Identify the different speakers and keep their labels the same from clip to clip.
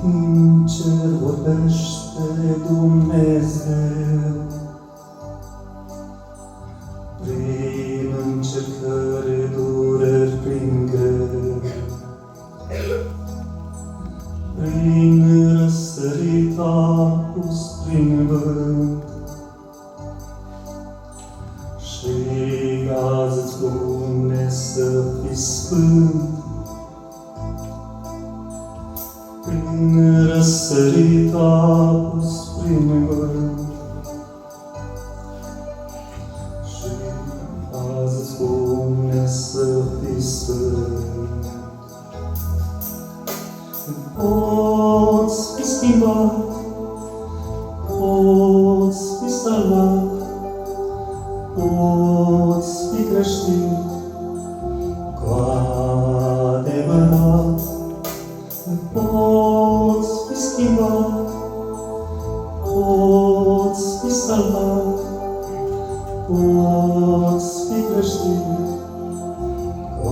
Speaker 1: În cer vorbește Dumnezeu, prin încercări, dureri, prin greu, prin răsărit apus prin vânt, și azi îți spune să fii sfânt. Prin răsărit apus prin vânt, și azi îți spune să fii sfânt. Poți fi schimbat, poți fi salvat, poți fi creștin cu adevărat. Poți fi schimbat, poți fi salvat, poți fi creștin cu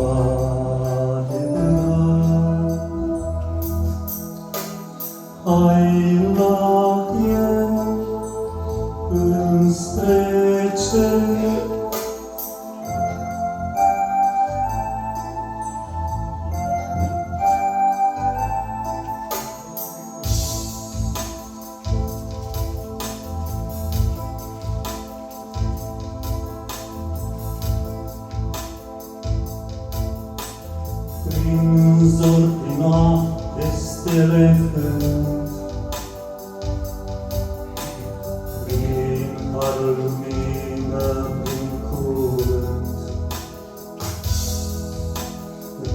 Speaker 1: adevărat. Hai la El înspre cer, prin zor, prin noapte, stele cânt, prin har, lumină, prin cuvânt,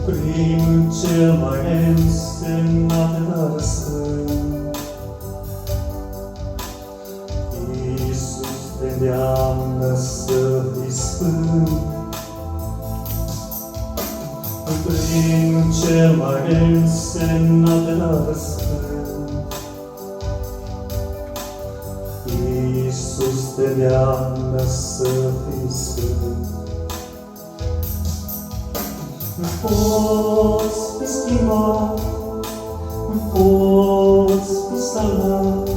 Speaker 1: prin cel mai însemnat dar sfânt. Iisus te îndeamnă să fii sfânt, prin cel mai însemnat dar sfânt. Iisus te îndeamnă să fii sfânt. Poți fi schimbat, poți fi salvat,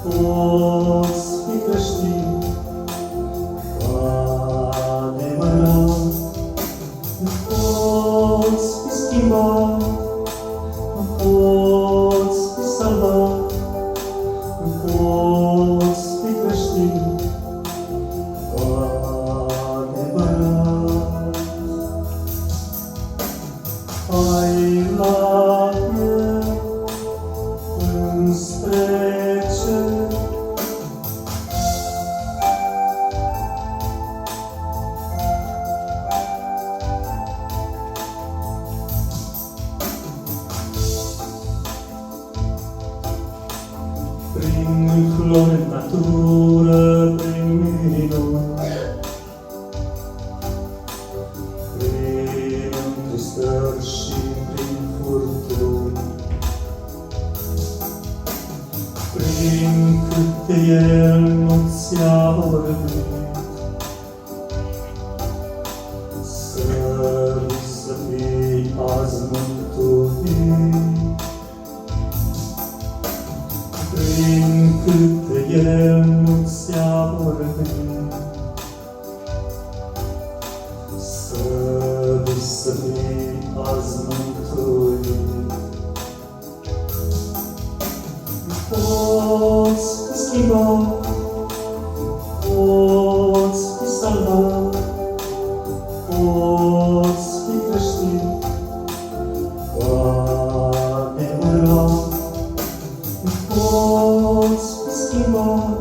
Speaker 1: poți fi creștin cu adevărat. Poți fi schimbat, poți fi salvat, poți fi creștin cu adevărat. Hai la El înspre cer, prin flori, natură, prin minuni, prin întristări și prin furtuni, prin câte El nu ți-a vorbit, să fii azi mântuit. Prin câte El nu ți-a vorbit, să fii azi mântuit. Poți fi schimbat, poți fi salvat, poți fi creștin cu adevărat. Poți fi schimbat,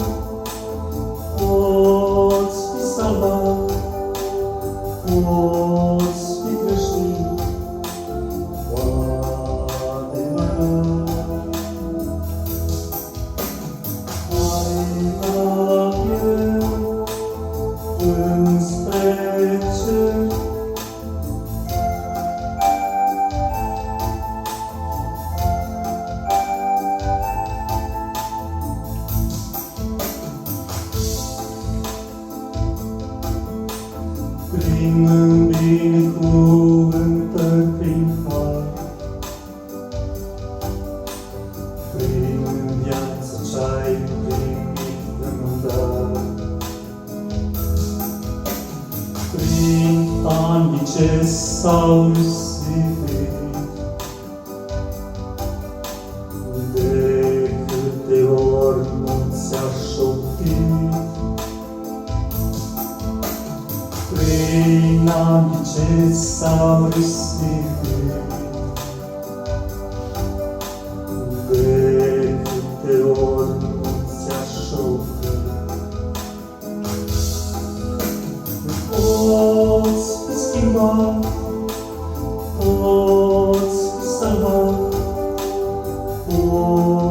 Speaker 1: poți fi salvat, poți fi creștin cu adevărat. Hai la El înspre cer, prin binecuvântări, prin har, ce s-au risipit. De câte ori nu ți-a șoptit prin anii ce s-au risipit. De câte ori nu ți-a șoptit. Poți schimba, poți salva, poți